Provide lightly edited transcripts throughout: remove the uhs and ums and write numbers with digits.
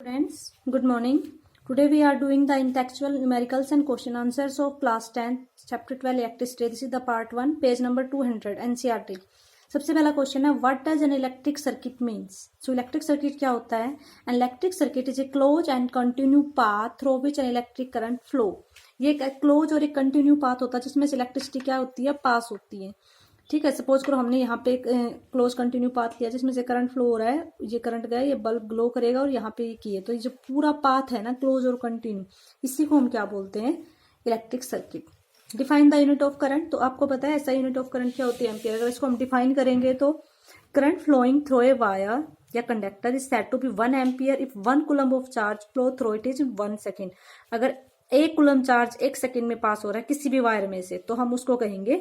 Students, good morning. Today we are doing the intellectual numericals and question answers of class 10 chapter 12 electricity. This is the part 1 page number 200 NCERT. सबसे पहला question है what does an electric circuit means. So electric circuit क्या होता है? An electric circuit is a close and continue path through which an electric current flow. ये एक close और एक कंटिन्यू पाथ होता है जिसमें से इलेक्ट्रिसिटी क्या होती है? पास होती है. ठीक है, सपोज करो हमने यहाँ पे क्लोज कंटिन्यू पाथ लिया जिसमें से करंट फ्लो हो रहा है. ये करंट गया, ये बल्ब ग्लो करेगा और यहाँ पे ये किए, तो ये जो पूरा पाथ है ना क्लोज और कंटिन्यू, इसी को हम क्या बोलते हैं? Electric circuit. Define the unit of current. तो आपको पता है ऐसा यूनिट ऑफ करंट क्या होती है? एम्पियर. अगर इसको हम डिफाइन करेंगे तो current flowing through a wire या conductor is said to be 1 ampere if 1 coulomb of charge flow through it is 1 second. अगर 1 कूलम चार्ज 1 सेकेंड में पास हो रहा है किसी भी वायर में से, तो हम उसको कहेंगे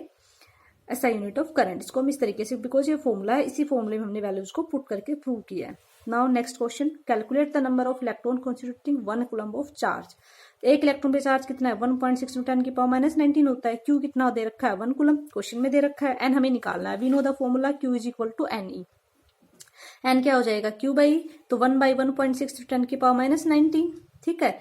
ऐसा यूनिट ऑफ करंट. इसको हम इस तरीके से, बिकॉज ये फॉर्मूला है, इसी फॉर्मूले में हमने वैल्यूज को पुट करके प्रूव किया है. Now next question, calculate the number of electron constituting 1 coulomb of charge. एक इलेक्ट्रॉन पे चार्ज कितना है? 1.6 × 10⁻19 होता है. क्यू कितना दे रखा है? 1 कूलम. क्वेश्चन में दे रखा है. एन हमें निकालना है. We know the formula Q is equal to NE. N क्या हो जाएगा? Q बाई, तो 1/1.6 × 10⁻19. ठीक है,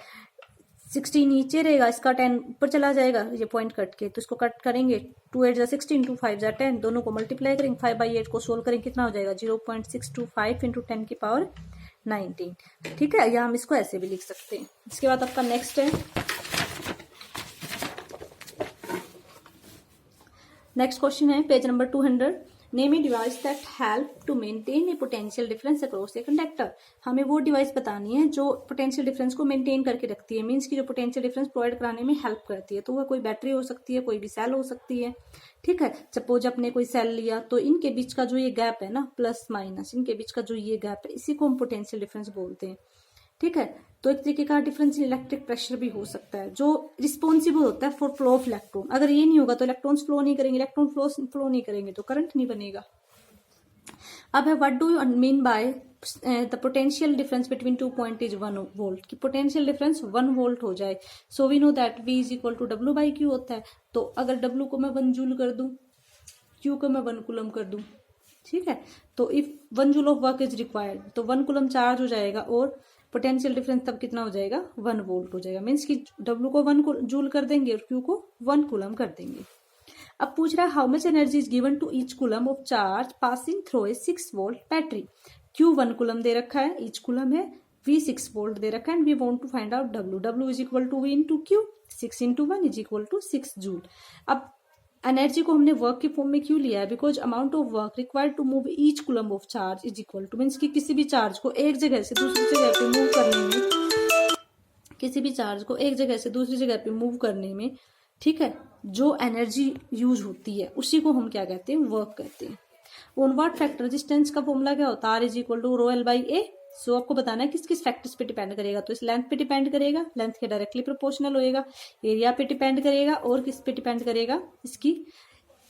16 नीचे रहेगा, इसका 10 ऊपर चला जाएगा, ये पॉइंट कट के, तो इसको कट करेंगे. 2 8 16, 2 5 10, दोनों को मल्टीप्लाई करेंगे. 5/8 को सोल्व करेंगे, कितना हो जाएगा? 0.625 × 10⁻19. ठीक है, या हम इसको ऐसे भी लिख सकते हैं. इसके बाद आपका नेक्स्ट है, नेक्स्ट क्वेश्चन है page number 200. Name a device that help to maintain a potential difference across a conductor. हमें वो डिवाइस बतानी है जो पोटेंशियल डिफरेंस को मेंटेन करके रखती है, मींस की जो पोटेंशियल डिफरेंस प्रोवाइड कराने में हेल्प करती है. तो वह कोई बैटरी हो सकती है, कोई भी सेल हो सकती है. ठीक है, सपोज अपने कोई सेल लिया तो इनके बीच का जो ये गैप है ना, प्लस माइनस, इनके बीच का जो ये गैप है, इसी को हम पोटेंशियल डिफरेंस बोलते हैं. ठीक है, तो एक तरीके का डिफरेंस इलेक्ट्रिक प्रेशर भी हो सकता है जो रिस्पॉन्सिबल होता है फॉर फ्लो ऑफ इलेक्ट्रॉन. अगर ये नहीं होगा तो इलेक्ट्रॉन्स फ्लो नहीं करेंगे, इलेक्ट्रॉन फ्लो नहीं करेंगे तो करंट नहीं बनेगा. अब है what do you mean by the potential difference between 2 point is 1 volt. की पोटेंशियल डिफरेंस 1 वोल्ट हो जाए. So we know that V is equal to W/Q होता है. तो अगर W को मैं 1 जूल कर दूं, Q को मैं 1 कूलम कर दूं, ठीक है, तो if 1 joule of work is required तो 1 कूलम चार्ज हो जाएगा और पोटेंशियल डिफरेंस तब कितना हो जाएगा? 1 वोल्ट हो जाएगा. मीन्स कि W को 1 जूल कर देंगे और Q को 1 कूलम कर देंगे. अब पूछ रहा है how much energy is given to each coulomb of charge passing through a 6 volt battery. Q 1 coulomb दे रखा है, ईच कूलम है. V 6 वोल्ट दे रखा है and we want to find out W. W is equal to V into Q. 6 × 1 is equal to 6 joule. अब energy को हमने वर्क की फॉर्म में क्यों लिया है? Because amount of work required to move each coulomb of charge is equal to, means की किसी भी चार्ज को एक जगह से दूसरी जगह पे मूव करने में, किसी भी चार्ज को एक जगह से दूसरी जगह पे मूव करने में, ठीक है, जो एनर्जी यूज होती है उसी को हम क्या कहते हैं? वर्क कहते हैं. ऑन व्हाट फैक्टर रेजिस्टेंस का फॉर्मूला क्या होता है? R is equal to ρl/a. So आपको बताना है किस किस फैक्टर्स पे डिपेंड करेगा. तो इस लेंथ पे डिपेंड करेगा, लेंथ के डायरेक्टली प्रोपोर्शनल होएगा. एरिया पे डिपेंड करेगा और किस पे डिपेंड करेगा? इसकी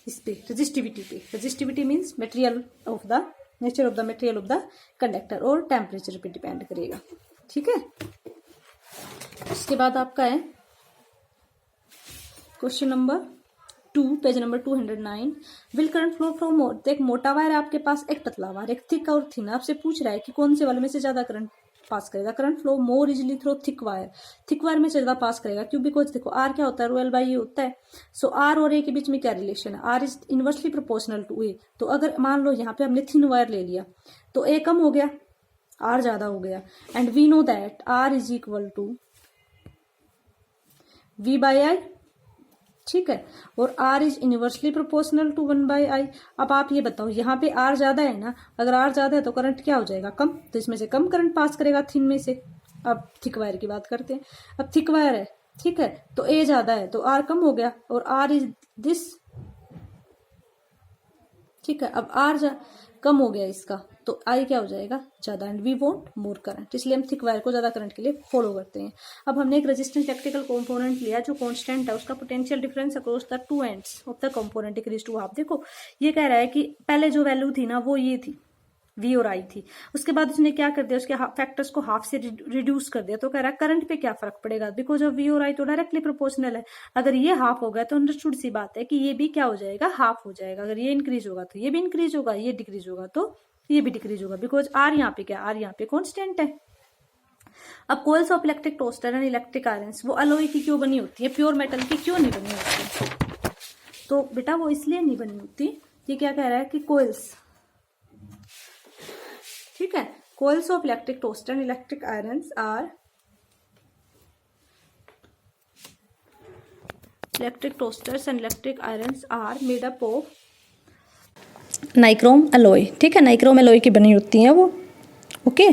इस पे रेजिस्टिविटी पे. Resistivity means material of the nature of the material of the conductor, और टेम्परेचर पे डिपेंड करेगा. ठीक है, इसके बाद आपका है question number 2 page number 209. Will current flow from more. तो एक मोटा वायर है आपके पास, एक पतला वायर, एक थिक और थिन. आपसे पूछ रहा है कि कौन से वाले में से ज्यादा करंट पास करेगा. करंट फ्लो मोर easily through thick wire. Thick wire में से ज्यादा पास करेगा. क्यों? बिकॉज देखो R क्या होता है? ρl/a होता है. सो R और A के बीच में क्या रिलेशन है? R is inversely proportional to A. तो अगर मान लो यहाँ पे हमने थिन वायर ले लिया तो A कम हो गया, R ज्यादा हो गया. And we know that R is equal to V/I. ठीक है, और R is inversely proportional to 1/I. अब आप ये बताओ, यहाँ पे R ज्यादा है ना, अगर R ज्यादा है तो करंट क्या हो जाएगा? कम. तो इसमें से कम करंट पास करेगा थिन में से. अब थिक वायर की बात करते हैं. अब थिक वायर है, ठीक है, तो A ज्यादा है तो R कम हो गया, और R इज दिस. ठीक है, अब R कम हो गया इसका, तो I क्या हो जाएगा? ज्यादा. And we want more current, इसलिए हम थिक वायर को ज्यादा करंट के लिए फॉलो करते हैं. अब हमने एक रेजिस्टेंस इलेक्ट्रिकल कंपोनेंट लिया जो कांस्टेंट है, उसका potential difference across the two ends of the component decrease to half. देखो ये कह रहा है कि पहले जो वैल्यू थी ना वो ये थी, V और I थी. उसके बाद उसने क्या कर दिया? उसके फैक्टर्स को हाफ से रिड्यूस कर दिया. तो कह रहा है करंट पे क्या फर्क पड़ेगा? बिकॉज ऑफ V और I तो डायरेक्टली प्रोपोर्शनल है. अगर ये हाफ हो गया तो अंडरस्टूड सी बात है कि ये भी क्या हो जाएगा? हाफ हो जाएगा. अगर ये इंक्रीज होगा तो ये भी इंक्रीज होगा, ये डिक्रीज होगा तो ये भी डिक्रीज होगा. बिकॉज R यहाँ पे क्या? R यहाँ पे कॉन्स्टेंट है. अब coils of electric toaster and electric irons वो अलॉय की क्यों बनी होती है, प्योर मेटल की क्यों नहीं बनी होती? तो बेटा वो इसलिए नहीं बनी होती, ये क्या कह रहा है कि कोयल्स, ठीक है, coils of electric toaster and electric irons are electric toasters and electric irons are made up of nichrome alloy, ठीक है, नाइक्रोम अलॉय की बनी होती हैं वो, ओके।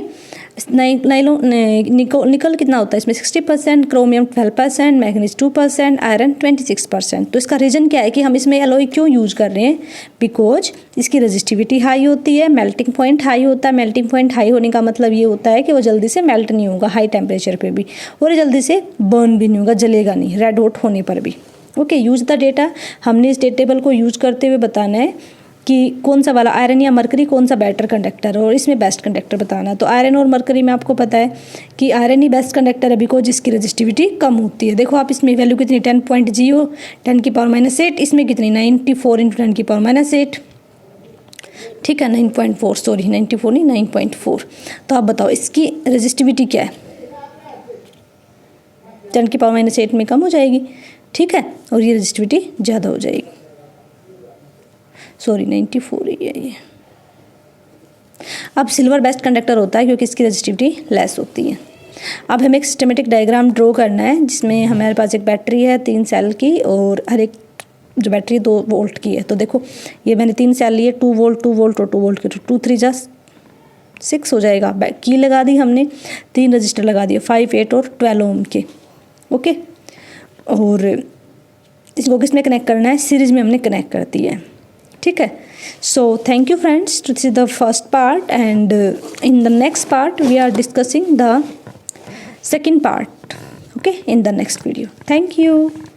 निकल कितना होता है इसमें 60%, क्रोमियम 12%, मैग्नीज 2%, आयरन 26%। तो इसका रीज़न क्या है कि हम इसमें अलॉय क्यों यूज कर रहे हैं? बिकॉज इसकी रेजिस्टिविटी हाई होती है, मेल्टिंग पॉइंट हाई होता है। मेल्टिंग पॉइंट हाई होने का मतलब ये होता है कि वो जल्दी से मेल्ट नहीं होगा हाई टेम्परेचर पे भी, और ये जल्दी से बर्न भी नहीं होगा, जलेगा नहीं रेड हॉट होने पर भी, ओके। यूज द डेटा, हमने इस टेबल को यूज करते हुए बताना है कि कौन सा वाला आयरन या मरकरी कौन सा बेटर कंडक्टर है और इसमें बेस्ट कंडक्टर बताना है। तो आयरन और मरकरी में आपको पता है कि आयरन ही बेस्ट कंडक्टर है बिकॉज इसकी रेजिस्टिविटी कम होती है। देखो आप इसमें वैल्यू कितनी 10.0 10⁻⁸, इसमें कितनी 94 × 10⁻⁸, ठीक है, 9.4, सॉरी 94 नहीं 9.4। तो आप बताओ इसकी रेजिस्टिविटी क्या है? 10⁻⁸ में कम हो जाएगी, ठीक है, और ये रेजिस्टिविटी ज़्यादा हो जाएगी, सॉरी 94 ही है ये। अब सिल्वर बेस्ट कंडक्टर होता है क्योंकि इसकी रेजिस्टिविटी लेस होती है। अब हमें एक सिस्टमेटिक डायग्राम ड्रॉ करना है जिसमें हमारे पास एक बैटरी है 3 सेल की, और हर एक जो बैटरी 2 वोल्ट की है। तो देखो ये मैंने 3 सेल लिए, 2 वोल्ट 2 वोल्ट और 2 वोल्ट के, तो 2 3 जा 6 हो जाएगा। की लगा दी हमने, 3 रजिस्टर लगा दिए 5 8 और 12 ओम के, ओके। और इसको किसमें कनेक्ट करना है? सीरीज में हमने कनेक्ट कर दिया है, ठीक है। So thank you friends, this is the first part and in the next part we are discussing the second part, okay, in the next video. Thank you.